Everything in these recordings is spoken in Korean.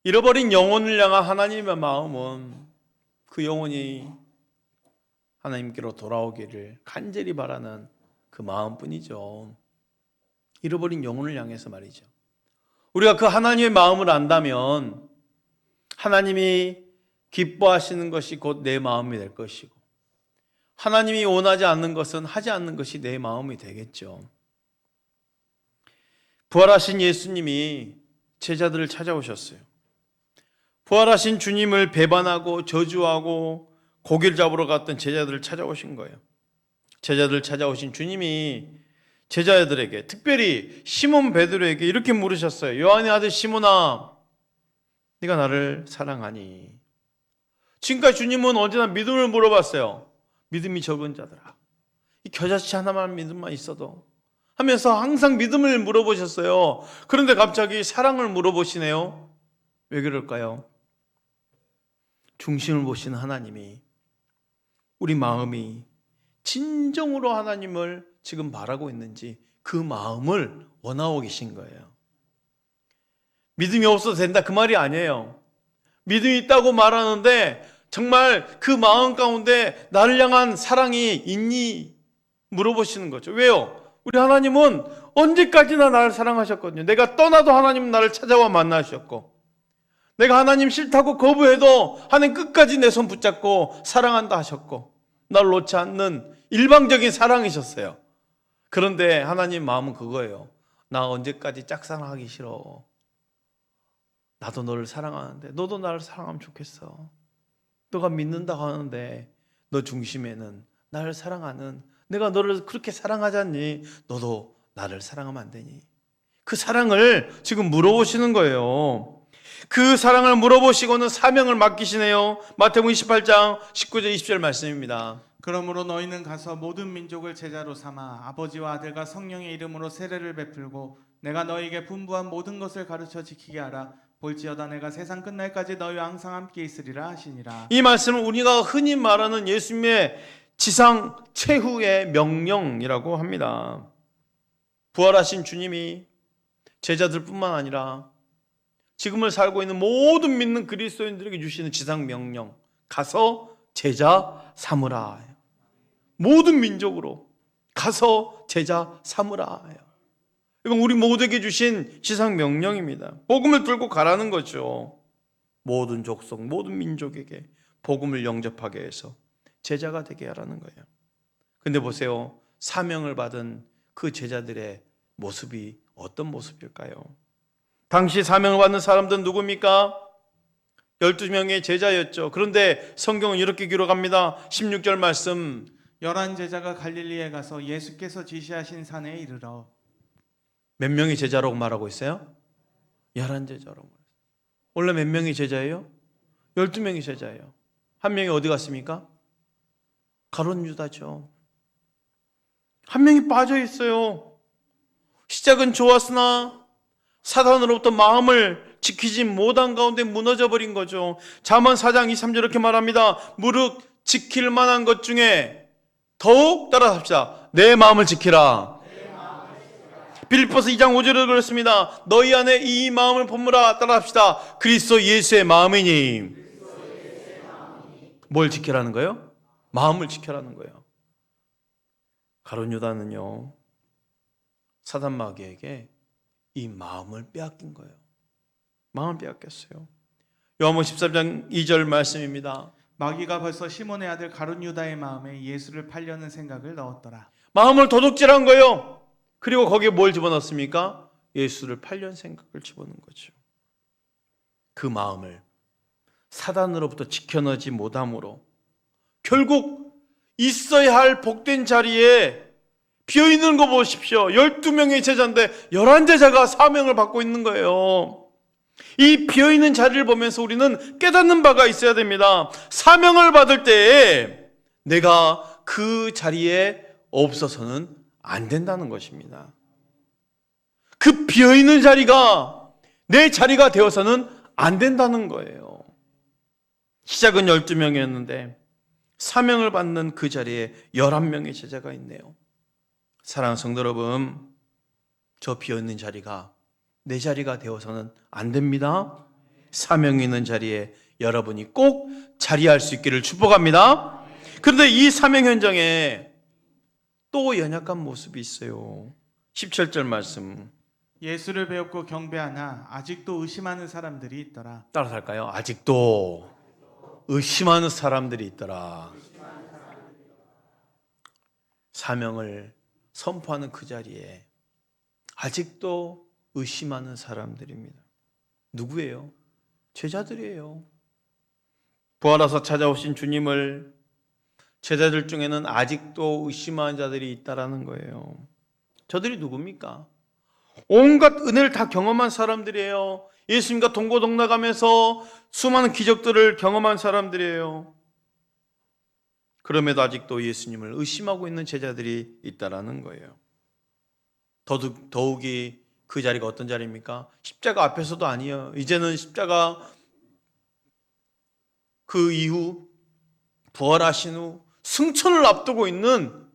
잃어버린 영혼을 향한 하나님의 마음은 그 영혼이 하나님께로 돌아오기를 간절히 바라는 그 마음뿐이죠. 잃어버린 영혼을 향해서 말이죠. 우리가 그 하나님의 마음을 안다면 하나님이 기뻐하시는 것이 곧 내 마음이 될 것이고, 하나님이 원하지 않는 것은 하지 않는 것이 내 마음이 되겠죠. 부활하신 예수님이 제자들을 찾아오셨어요. 부활하신 주님을 배반하고 저주하고 고기를 잡으러 갔던 제자들을 찾아오신 거예요. 제자들을 찾아오신 주님이 제자들에게, 특별히 시몬 베드로에게 이렇게 물으셨어요. 요한의 아들 시몬아, 네가 나를 사랑하니? 지금까지 주님은 언제나 믿음을 물어봤어요. 믿음이 적은 자들아, 이 겨자씨 하나만 믿음만 있어도 하면서 항상 믿음을 물어보셨어요. 그런데 갑자기 사랑을 물어보시네요. 왜 그럴까요? 중심을 보시는 하나님이 우리 마음이 진정으로 하나님을 지금 바라고 있는지 그 마음을 원하고 계신 거예요. 믿음이 없어도 된다 그 말이 아니에요. 믿음이 있다고 말하는데 정말 그 마음 가운데 나를 향한 사랑이 있니? 물어보시는 거죠. 왜요? 우리 하나님은 언제까지나 나를 사랑하셨거든요. 내가 떠나도 하나님은 나를 찾아와 만나셨고, 내가 하나님 싫다고 거부해도 하나님 끝까지 내 손 붙잡고 사랑한다 하셨고, 나를 놓지 않는 일방적인 사랑이셨어요. 그런데 하나님 마음은 그거예요. 나 언제까지 짝사랑하기 싫어. 나도 너를 사랑하는데 너도 나를 사랑하면 좋겠어. 너가 믿는다고 하는데 너 중심에는 나를 사랑하는, 내가 너를 그렇게 사랑하지 않니? 너도 나를 사랑하면 안 되니? 그 사랑을 지금 물어보시는 거예요. 그 사랑을 물어보시고는 사명을 맡기시네요. 마태복음 28장 19절 20절 말씀입니다. 그러므로 너희는 가서 모든 민족을 제자로 삼아 아버지와 아들과 성령의 이름으로 세례를 베풀고 내가 너희에게 분부한 모든 것을 가르쳐 지키게 하라. 볼지어다 내가 세상 끝날까지 너희와 항상 함께 있으리라 하시니라. 이 말씀은 우리가 흔히 말하는 예수님의 지상 최후의 명령이라고 합니다. 부활하신 주님이 제자들뿐만 아니라 지금을 살고 있는 모든 믿는 그리스도인들에게 주시는 지상 명령, 가서 제자 삼으라. 모든 민족으로 가서 제자 삼으라. 이건 우리 모두에게 주신 지상 명령입니다. 복음을 들고 가라는 거죠. 모든 족속, 모든 민족에게 복음을 영접하게 해서 제자가 되게 하라는 거예요. 근데 보세요, 사명을 받은 그 제자들의 모습이 어떤 모습일까요? 당시 사명을 받는 사람들은 누굽니까? 12명의 제자였죠. 그런데 성경은 이렇게 기록합니다. 16절 말씀, 11 제자가 갈릴리에 가서 예수께서 지시하신 산에 이르러. 몇 명의 제자라고 말하고 있어요? 11 제자라고. 원래 몇 명의 제자예요? 12명의 제자예요. 한 명이 어디 갔습니까? 가룟 유다죠. 한 명이 빠져 있어요. 시작은 좋았으나 사단으로부터 마음을 지키지 못한 가운데 무너져 버린 거죠. 잠언 4장 2, 3절 이렇게 말합니다. 무릇 지킬 만한 것 중에 더욱 따라합시다. 내 마음을 지키라. 빌립보서 2장 5절에 그렇습니다. 너희 안에 이 마음을 품으라. 따라합시다. 그리스도 예수의 마음이니. 뭘 지키라는 거예요? 마음을 지켜라는 거예요. 가룟 유다는요, 사단 마귀에게 이 마음을 빼앗긴 거예요. 마음을 빼앗겼어요. 요한복음 13장 2절 말씀입니다. 마귀가 벌써 시몬의 아들 가룟 유다의 마음에 예수를 팔려는 생각을 넣었더라. 마음을 도둑질한 거예요. 그리고 거기에 뭘 집어넣습니까? 예수를 팔려는 생각을 집어넣은 거죠. 그 마음을 사단으로부터 지켜내지 못함으로 결국 있어야 할 복된 자리에 비어있는 거 보십시오. 12명의 제자인데 11제자가 사명을 받고 있는 거예요. 이 비어있는 자리를 보면서 우리는 깨닫는 바가 있어야 됩니다. 사명을 받을 때에 내가 그 자리에 없어서는 안 된다는 것입니다. 그 비어있는 자리가 내 자리가 되어서는 안 된다는 거예요. 시작은 12명이었는데 사명을 받는 그 자리에 11명의 제자가 있네요. 사랑하는 성도 여러분, 저 비어있는 자리가 내 자리가 되어서는 안 됩니다. 사명이 있는 자리에 여러분이 꼭 자리할 수 있기를 축복합니다. 그런데 이 사명 현장에 또 연약한 모습이 있어요. 17절 말씀 예수를 배웠고 경배하나 아직도 의심하는 사람들이 있더라. 따라서 할까요? 아직도 의심하는 사람들이 있더라. 사명을 선포하는 그 자리에 아직도 의심하는 사람들입니다. 누구예요? 제자들이에요. 부활하사 찾아오신 주님을 제자들 중에는 아직도 의심하는 자들이 있다라는 거예요. 저들이 누굽니까? 온갖 은혜를 다 경험한 사람들이에요. 예수님과 동고동락하면서 수많은 기적들을 경험한 사람들이에요. 그럼에도 아직도 예수님을 의심하고 있는 제자들이 있다라는 거예요. 더욱이 그 자리가 어떤 자리입니까? 십자가 앞에서도 아니에요. 이제는 십자가 그 이후 부활하신 후 승천을 앞두고 있는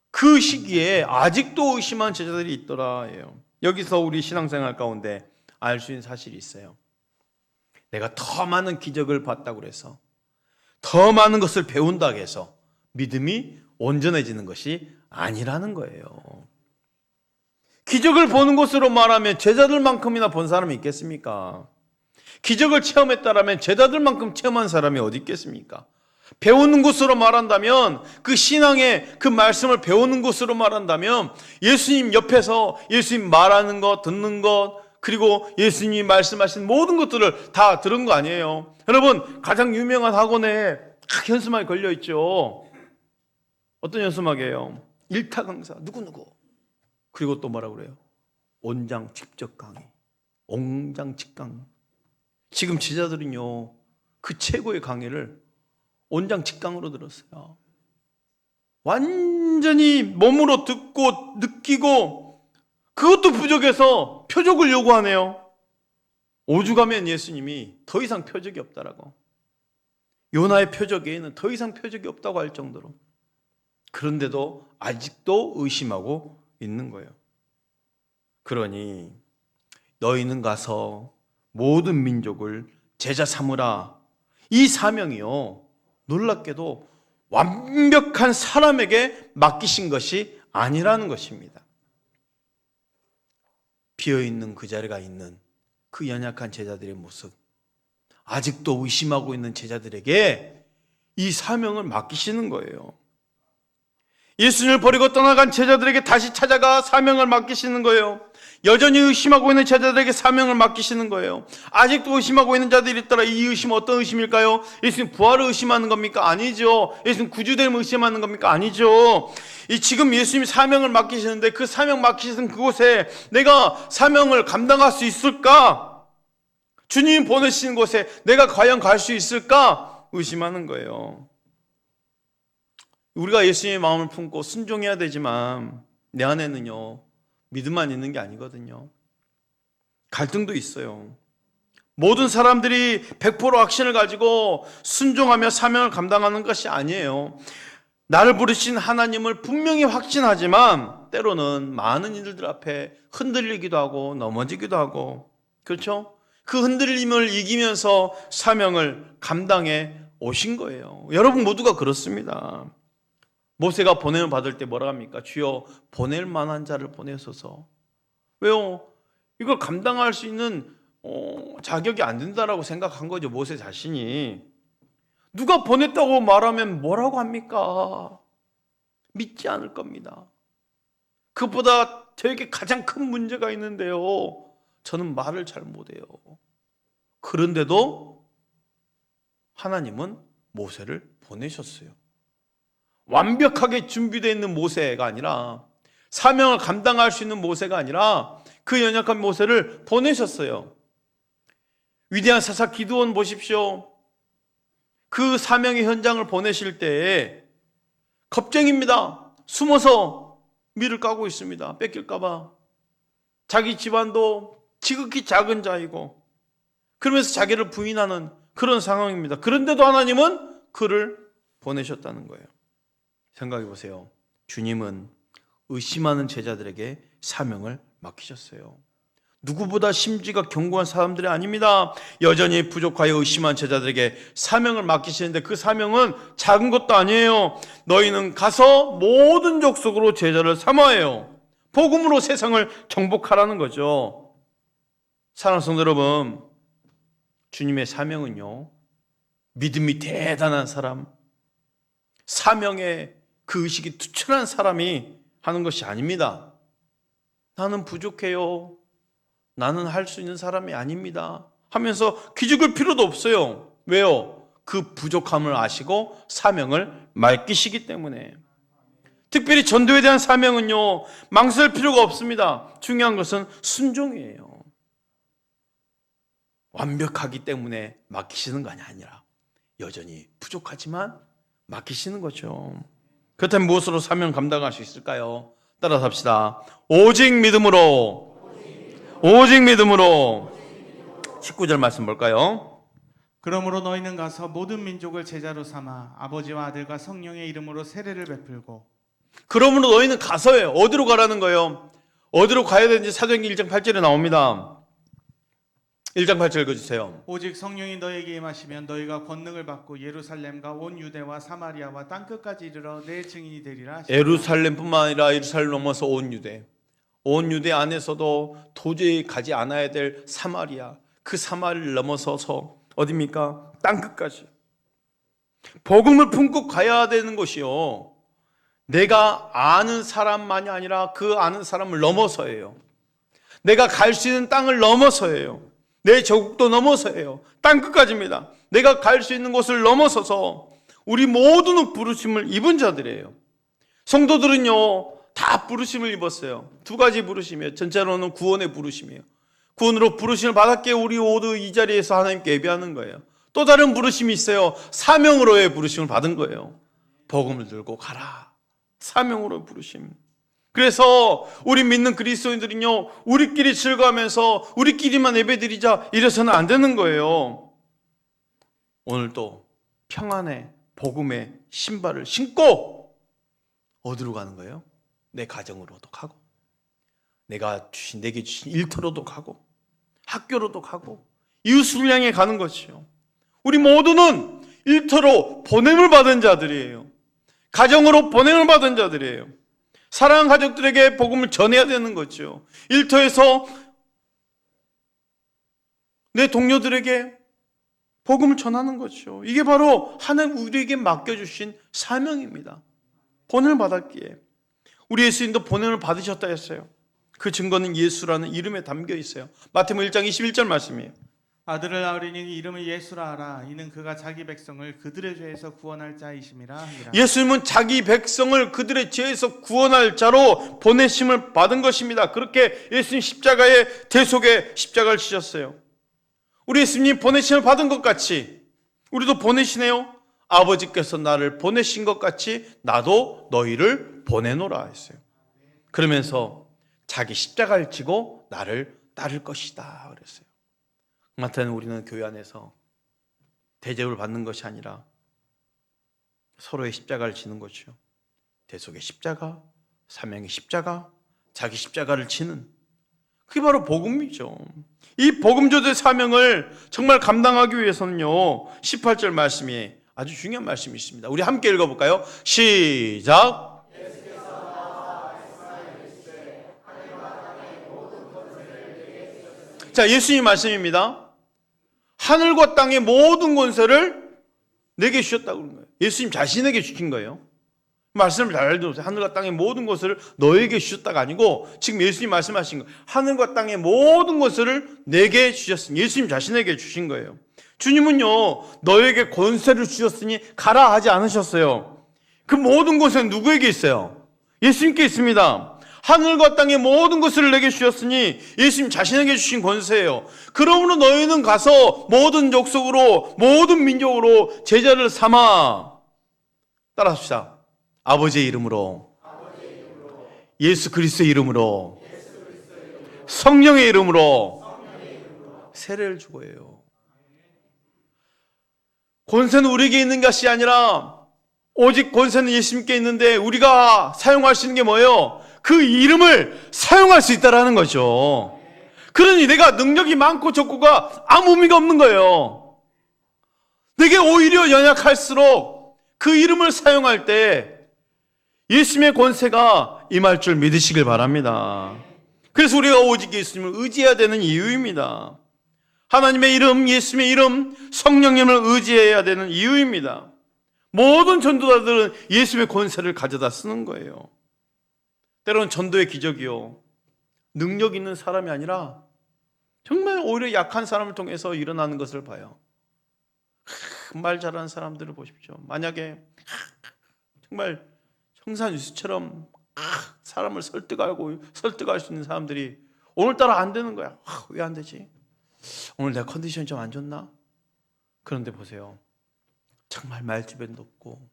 그 시기에 아직도 의심한 제자들이 있더라예요. 여기서 우리 신앙생활 가운데 알 수 있는 사실이 있어요. 내가 더 많은 기적을 봤다고 해서 더 많은 것을 배운다고 해서 믿음이 온전해지는 것이 아니라는 거예요. 기적을 보는 것으로 말하면 제자들만큼이나 본 사람이 있겠습니까? 기적을 체험했다라면 제자들만큼 체험한 사람이 어디 있겠습니까? 배우는 것으로 말한다면 그 신앙의 그 말씀을 배우는 것으로 말한다면 예수님 옆에서 예수님 말하는 것, 듣는 것, 그리고 예수님이 말씀하신 모든 것들을 다 들은 거 아니에요. 여러분, 가장 유명한 학원에 현수막이 걸려있죠. 어떤 현수막이에요? 일타 강사 누구누구. 그리고 또 뭐라고 그래요? 온장 직접 강의, 옹장 직강. 지금 제자들은요 그 최고의 강의를 온장 직강으로 들었어요. 완전히 몸으로 듣고 느끼고 그것도 부족해서 표적을 요구하네요. 오죽하면 예수님이 더 이상 표적이 없다라고, 요나의 표적 외에는 더 이상 표적이 없다고 할 정도로, 그런데도 아직도 의심하고 있는 거예요. 그러니 너희는 가서 모든 민족을 제자 삼으라. 이 사명이요 놀랍게도 완벽한 사람에게 맡기신 것이 아니라는 것입니다. 비어있는 그 자리가 있는 그 연약한 제자들의 모습, 아직도 의심하고 있는 제자들에게 이 사명을 맡기시는 거예요. 예수님을 버리고 떠나간 제자들에게 다시 찾아가 사명을 맡기시는 거예요. 여전히 의심하고 있는 제자들에게 사명을 맡기시는 거예요. 아직도 의심하고 있는 자들이 있더라. 이 의심은 어떤 의심일까요? 예수님 부활을 의심하는 겁니까? 아니죠. 예수님 구주됨을 의심하는 겁니까? 아니죠. 지금 예수님이 사명을 맡기시는데 그 사명 맡기시는 그곳에 내가 사명을 감당할 수 있을까? 주님 보내시는 곳에 내가 과연 갈 수 있을까? 의심하는 거예요. 우리가 예수님의 마음을 품고 순종해야 되지만 내 안에는요 믿음만 있는 게 아니거든요. 갈등도 있어요. 모든 사람들이 100% 확신을 가지고 순종하며 사명을 감당하는 것이 아니에요. 나를 부르신 하나님을 분명히 확신하지만 때로는 많은 이들들 앞에 흔들리기도 하고 넘어지기도 하고, 그렇죠? 그 흔들림을 이기면서 사명을 감당해 오신 거예요. 여러분 모두가 그렇습니다. 모세가 보냄을 받을 때 뭐라 합니까? 주여 보낼 만한 자를 보내소서. 왜요? 이걸 감당할 수 있는 자격이 안 된다라고 생각한 거죠. 모세 자신이. 누가 보냈다고 말하면 뭐라고 합니까? 믿지 않을 겁니다. 그것보다 저에게 가장 큰 문제가 있는데요, 저는 말을 잘 못해요. 그런데도 하나님은 모세를 보내셨어요. 완벽하게 준비되어 있는 모세가 아니라, 사명을 감당할 수 있는 모세가 아니라 그 연약한 모세를 보내셨어요. 위대한 사사 기드온 보십시오. 그 사명의 현장을 보내실 때에 겁쟁입니다. 숨어서 밀을 까고 있습니다. 뺏길까봐. 자기 집안도 지극히 작은 자이고 그러면서 자기를 부인하는 그런 상황입니다. 그런데도 하나님은 그를 보내셨다는 거예요. 생각해 보세요. 주님은 의심하는 제자들에게 사명을 맡기셨어요. 누구보다 심지가 견고한 사람들이 아닙니다. 여전히 부족하여 의심한 제자들에게 사명을 맡기시는데 그 사명은 작은 것도 아니에요. 너희는 가서 모든 족속으로 제자를 삼아요. 복음으로 세상을 정복하라는 거죠. 사랑하는 성도 여러분, 주님의 사명은요, 믿음이 대단한 사람, 사명의 그 의식이 투철한 사람이 하는 것이 아닙니다. 나는 부족해요, 나는 할 수 있는 사람이 아닙니다 하면서 기죽을 필요도 없어요. 왜요? 그 부족함을 아시고 사명을 맡기시기 때문에. 특별히 전도에 대한 사명은요, 망설일 필요가 없습니다. 중요한 것은 순종이에요. 완벽하기 때문에 맡기시는 거 아니라 여전히 부족하지만 맡기시는 거죠. 그렇다면 무엇으로 사명 감당할 수 있을까요? 따라서 합시다. 오직 믿음으로. 오직 믿음으로. 19절 말씀 볼까요? 그러므로 너희는 가서 모든 민족을 제자로 삼아 아버지와 아들과 성령의 이름으로 세례를 베풀고. 그러므로 너희는 가서예요. 어디로 가라는 거예요? 어디로 가야 되는지 사도행전 1장 8절에 나옵니다. 1장 8절 읽어주세요. 오직 성령이 너희에게 임하시면 너희가 권능을 받고 예루살렘과 온 유대와 사마리아와 땅끝까지 이르러 내 증인이 되리라. 예루살렘뿐만 아니라 예루살렘 넘어서 온 유대 안에서도 도저히 가지 않아야 될 사마리아, 그 사마리아를 넘어서서 어디입니까? 땅끝까지 복음을 품고 가야 되는 것이요, 내가 아는 사람만이 아니라 그 아는 사람을 넘어서예요. 내가 갈 수 있는 땅을 넘어서예요. 내 저국도 넘어서예요. 땅끝까지입니다. 내가 갈 수 있는 곳을 넘어서서 우리 모두는 부르심을 입은 자들이에요. 성도들은요, 다 부르심을 입었어요. 두 가지 부르심이에요. 전체로는 구원의 부르심이에요. 구원으로 부르심을 받았기에 우리 모두 이 자리에서 하나님께 예배하는 거예요. 또 다른 부르심이 있어요. 사명으로의 부르심을 받은 거예요. 복음을 들고 가라. 사명으로의 부르심. 그래서 우리 믿는 그리스도인들은요, 우리끼리 즐거워하면서 우리끼리만 예배드리자 이래서는 안 되는 거예요. 오늘도 평안의 복음의 신발을 신고 어디로 가는 거예요? 내 가정으로도 가고, 내게 주신 일터로도 가고, 학교로도 가고, 이웃을 향해 가는 것이요. 우리 모두는 일터로 보냄을 받은 자들이에요. 가정으로 보냄을 받은 자들이에요. 사랑하는 가족들에게 복음을 전해야 되는 거죠. 일터에서 내 동료들에게 복음을 전하는 거죠. 이게 바로 하나님 우리에게 맡겨주신 사명입니다. 본을 받았기에. 우리 예수님도 본을 받으셨다 했어요. 그 증거는 예수라는 이름에 담겨 있어요. 마태복음 1장 21절 말씀이에요. 아들을 낳으리니 이름을 예수라 하라. 이는 그가 자기 백성을 그들의 죄에서 구원할 자이심이라 하니라. 예수님은 자기 백성을 그들의 죄에서 구원할 자로 보내심을 받은 것입니다. 그렇게 예수님 십자가의 대속의 십자가를 지셨어요. 우리 예수님 보내심을 받은 것 같이 우리도 보내시네요. 아버지께서 나를 보내신 것 같이 나도 너희를 보내노라 했어요. 그러면서 자기 십자가를 지고 나를 따를 것이다 그랬어요. 마태는 우리는 교회 안에서 대접을 받는 것이 아니라 서로의 십자가를 지는 것이요. 대속의 십자가, 사명의 십자가, 자기 십자가를 지는, 그게 바로 복음이죠. 이 복음조의 사명을 정말 감당하기 위해서는요, 18절 말씀이 아주 중요한 말씀이 있습니다. 우리 함께 읽어볼까요? 시작. 자, 예수님 말씀입니다. 하늘과 땅의 모든 권세를 내게 주셨다고 그런 거예요. 예수님 자신에게 주신 거예요. 말씀을 잘 들으세요. 하늘과 땅의 모든 것을 너에게 주셨다가 아니고 지금 예수님 말씀하신 거예요. 하늘과 땅의 모든 것을 내게 주셨으니, 예수님 자신에게 주신 거예요. 주님은요, 너에게 권세를 주셨으니 가라 하지 않으셨어요. 그 모든 권세는 누구에게 있어요? 예수님께 있습니다. 하늘과 땅의 모든 것을 내게 주셨으니 예수님 자신에게 주신 권세예요. 그러므로 너희는 가서 모든 족속으로 모든 민족으로 제자를 삼아. 따라합시다. 아버지의 이름으로, 예수 그리스도의 이름으로, 성령의 이름으로 세례를 주고 해요. 권세는 우리에게 있는 것이 아니라 오직 권세는 예수님께 있는데 우리가 사용할 수 있는 게 뭐예요? 그 이름을 사용할 수 있다라는 거죠. 그러니 내가 능력이 많고 적고가 아무 의미가 없는 거예요. 내게 오히려 연약할수록 그 이름을 사용할 때 예수님의 권세가 임할 줄 믿으시길 바랍니다. 그래서 우리가 오직 예수님을 의지해야 되는 이유입니다. 하나님의 이름, 예수님의 이름, 성령님을 의지해야 되는 이유입니다. 모든 전도자들은 예수님의 권세를 가져다 쓰는 거예요. 때로는 전도의 기적이요, 능력 있는 사람이 아니라 정말 오히려 약한 사람을 통해서 일어나는 것을 봐요. 말 잘하는 사람들을 보십시오. 만약에 정말 청산유수처럼 사람을 설득할 수 있는 사람들이 오늘따라 안 되는 거야. 왜 안 되지? 오늘 내 컨디션이 좀 안 좋나? 그런데 보세요. 정말 말주변도 없고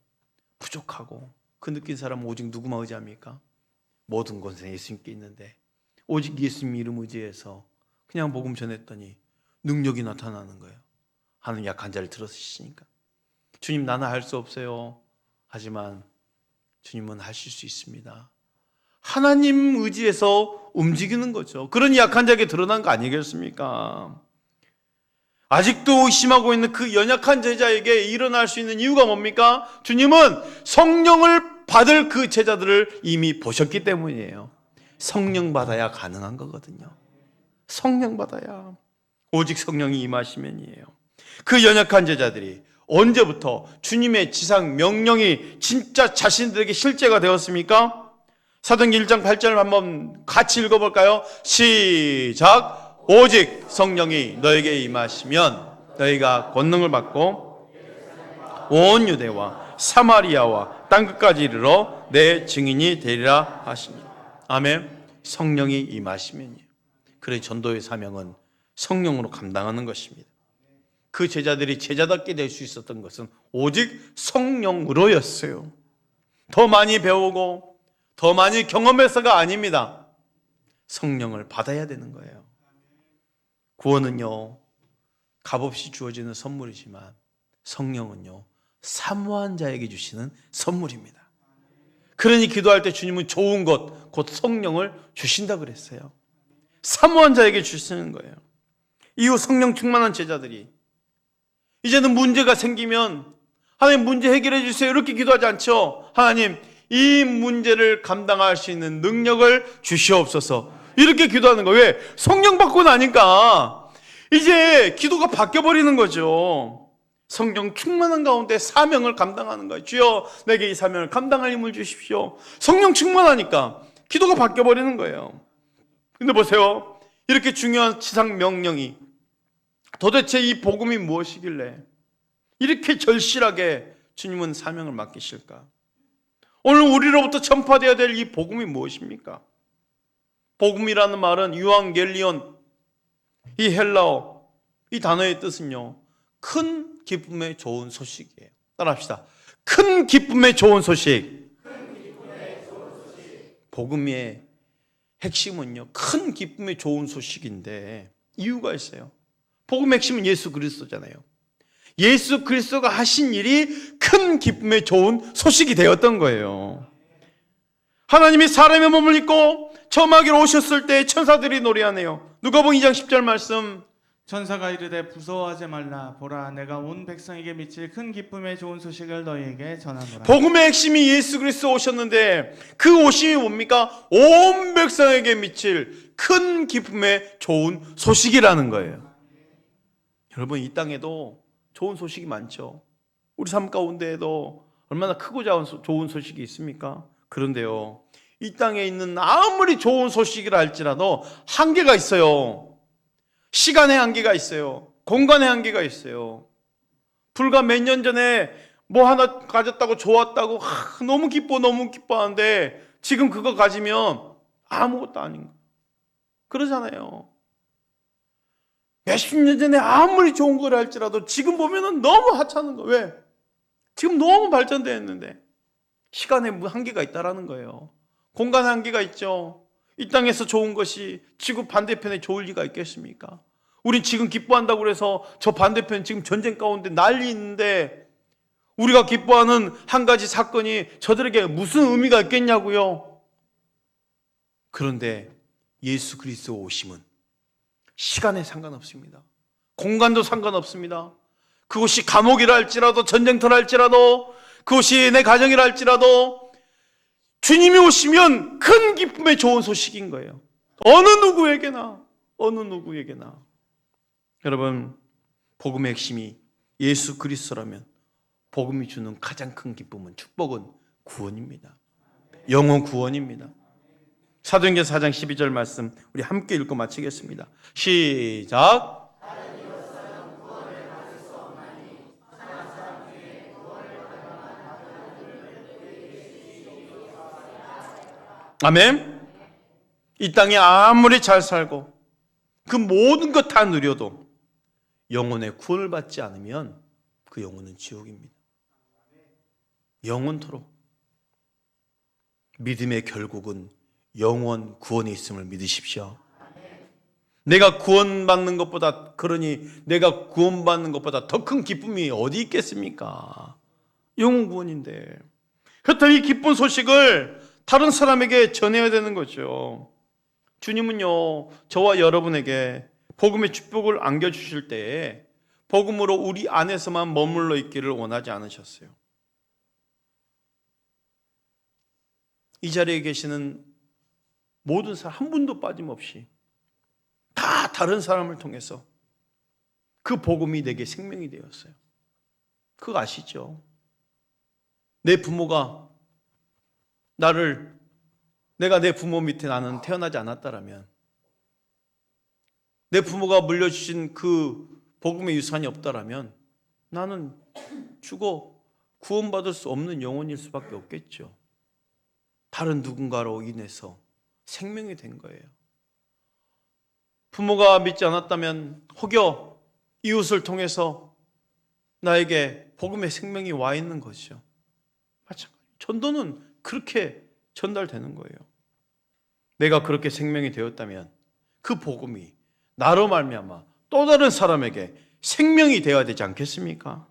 부족하고 그 느낀 사람은 오직 누구만 의지합니까? 모든 권세 예수님께 있는데 오직 예수님 이름 의지해서 그냥 복음 전했더니 능력이 나타나는 거예요. 하나님 약한 자를 들어쓰시니까. 주님, 나는 할 수 없어요. 하지만 주님은 하실 수 있습니다. 하나님 의지해서 움직이는 거죠. 그런 약한 자에게 드러난 거 아니겠습니까? 아직도 의심하고 있는 그 연약한 제자에게 일어날 수 있는 이유가 뭡니까? 주님은 성령을 받을 그 제자들을 이미 보셨기 때문이에요. 성령 받아야 가능한 거거든요. 성령 받아야. 오직 성령이 임하시면이에요. 그 연약한 제자들이 언제부터 주님의 지상 명령이 진짜 자신들에게 실제가 되었습니까? 사도행전 1장 8절을 한번 같이 읽어볼까요? 시작! 오직 성령이 너에게 임하시면 너희가 권능을 받고 온 유대와 사마리아와 땅끝까지 이르러 내 증인이 되리라 하시니. 아멘. 성령이 임하시면이에요. 그래, 전도의 사명은 성령으로 감당하는 것입니다. 그 제자들이 제자답게 될 수 있었던 것은 오직 성령으로였어요. 더 많이 배우고 더 많이 경험해서가 아닙니다. 성령을 받아야 되는 거예요. 구원은요, 값없이 주어지는 선물이지만 성령은요, 사모한 자에게 주시는 선물입니다. 그러니 기도할 때 주님은 좋은 것, 곧 성령을 주신다 그랬어요. 사모한 자에게 주시는 거예요. 이후 성령 충만한 제자들이 이제는 문제가 생기면 하나님 문제 해결해 주세요 이렇게 기도하지 않죠. 하나님, 이 문제를 감당할 수 있는 능력을 주시옵소서 이렇게 기도하는 거예요. 왜? 성령 받고 나니까 이제 기도가 바뀌어버리는 거죠. 성령 충만한 가운데 사명을 감당하는 거예요. 주여, 내게 이 사명을 감당할 힘을 주십시오. 성령 충만하니까 기도가 바뀌어버리는 거예요. 근데 보세요, 이렇게 중요한 지상 명령이 도대체 이 복음이 무엇이길래 이렇게 절실하게 주님은 사명을 맡기실까? 오늘 우리로부터 전파되어야 될 이 복음이 무엇입니까? 복음이라는 말은 유앙겔리온, 이 헬라어, 이 단어의 뜻은요, 큰 기쁨의 좋은 소식이에요. 따라합시다. 큰 기쁨의 좋은 소식. 복음의 핵심은요, 큰 기쁨의 좋은 소식인데 이유가 있어요. 복음의 핵심은 예수 그리스도잖아요. 예수 그리스도가 하신 일이 큰 기쁨의 좋은 소식이 되었던 거예요. 하나님이 사람의 몸을 입고 처음하기로 오셨을 때 천사들이 노래하네요. 누가복음 2장 10절 말씀. 천사가 이르되 무서워하지 말라. 보라, 내가 온 백성에게 미칠 큰 기쁨의 좋은 소식을 너희에게 전하노라. 복음의 핵심이 예수 그리스도 오셨는데 그 오심이 뭡니까? 온 백성에게 미칠 큰 기쁨의 좋은 소식이라는 거예요. 여러분, 이 땅에도 좋은 소식이 많죠. 우리 삶 가운데에도 얼마나 크고 좋은 소식이 있습니까? 그런데요, 이 땅에 있는 아무리 좋은 소식이라 할지라도 한계가 있어요. 시간의 한계가 있어요. 공간의 한계가 있어요. 불과 몇 년 전에 뭐 하나 가졌다고 좋았다고 너무 기뻐하는데 지금 그거 가지면 아무것도 아닌 거. 그러잖아요. 몇십 년 전에 아무리 좋은 걸 할지라도 지금 보면은 너무 하찮은 거. 왜? 지금 너무 발전되었는데 시간에 한계가 있다라는 거예요. 공간의 한계가 있죠. 이 땅에서 좋은 것이 지구 반대편에 좋을 리가 있겠습니까? 우린 지금 기뻐한다고 그래서 저 반대편 지금 전쟁 가운데 난리 있는데 우리가 기뻐하는 한 가지 사건이 저들에게 무슨 의미가 있겠냐고요. 그런데 예수 그리스도 오심은 시간에 상관없습니다. 공간도 상관없습니다. 그곳이 감옥이라 할지라도, 전쟁터라 할지라도, 그곳이 내 가정이라 할지라도 주님이 오시면 큰 기쁨의 좋은 소식인 거예요. 어느 누구에게나. 여러분, 복음의 핵심이 예수 그리스도라면 복음이 주는 가장 큰 기쁨은, 축복은 구원입니다. 영혼 구원입니다. 사도행전 4장 12절 말씀 우리 함께 읽고 마치겠습니다. 시작. 아멘. 이 땅에 아무리 잘 살고 그 모든 것 다 누려도 영혼의 구원을 받지 않으면 그 영혼은 지옥입니다. 영원토록. 믿음의 결국은 영원 구원에 있음을 믿으십시오. 내가 구원받는 것보다, 그러니 내가 구원받는 것보다 더 큰 기쁨이 어디 있겠습니까? 영원 구원인데. 그렇다면 이 기쁜 소식을 다른 사람에게 전해야 되는 거죠. 주님은요, 저와 여러분에게 복음의 축복을 안겨주실 때에 복음으로 우리 안에서만 머물러 있기를 원하지 않으셨어요. 이 자리에 계시는 모든 사람 한 분도 빠짐없이 다 다른 사람을 통해서 그 복음이 내게 생명이 되었어요. 그거 아시죠? 내 부모가 내가 내 부모 밑에 나는 태어나지 않았다라면, 내 부모가 물려주신 그 복음의 유산이 없다라면 나는 죽어 구원받을 수 없는 영혼일 수밖에 없겠죠. 다른 누군가로 인해서 생명이 된 거예요. 부모가 믿지 않았다면 혹여 이웃을 통해서 나에게 복음의 생명이 와 있는 것이죠. 마찬가지. 전도는 그렇게 전달되는 거예요. 내가 그렇게 생명이 되었다면 그 복음이 나로 말미암아 또 다른 사람에게 생명이 되어야 되지 않겠습니까?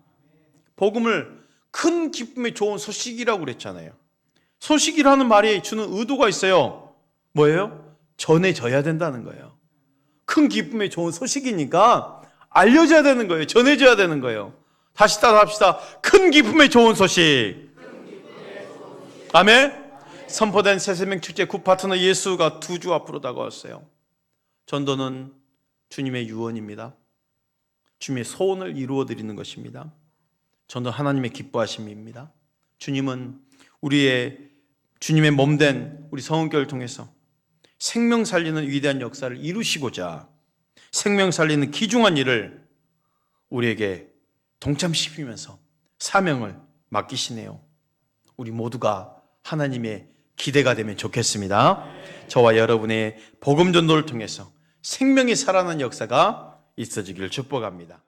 복음을 큰 기쁨의 좋은 소식이라고 그랬잖아요. 소식이라는 말이 주는 의도가 있어요. 뭐예요? 전해져야 된다는 거예요. 큰 기쁨의 좋은 소식이니까 알려져야 되는 거예요. 전해져야 되는 거예요. 다시 따라합시다. 큰 기쁨의 좋은 소식. 아멘. 선포된 새생명 축제 굿 파트너 예수가 두 주 앞으로 다가왔어요. 전도는 주님의 유언입니다. 주님의 소원을 이루어 드리는 것입니다. 전도 하나님의 기뻐하심입니다. 주님은 주님의 몸된 우리 성은교회를 통해서 생명 살리는 위대한 역사를 이루시고자 생명 살리는 귀중한 일을 우리에게 동참시키면서 사명을 맡기시네요. 우리 모두가 하나님의 기대가 되면 좋겠습니다. 저와 여러분의 복음 전도를 통해서 생명이 살아나는 역사가 있어지기를 축복합니다.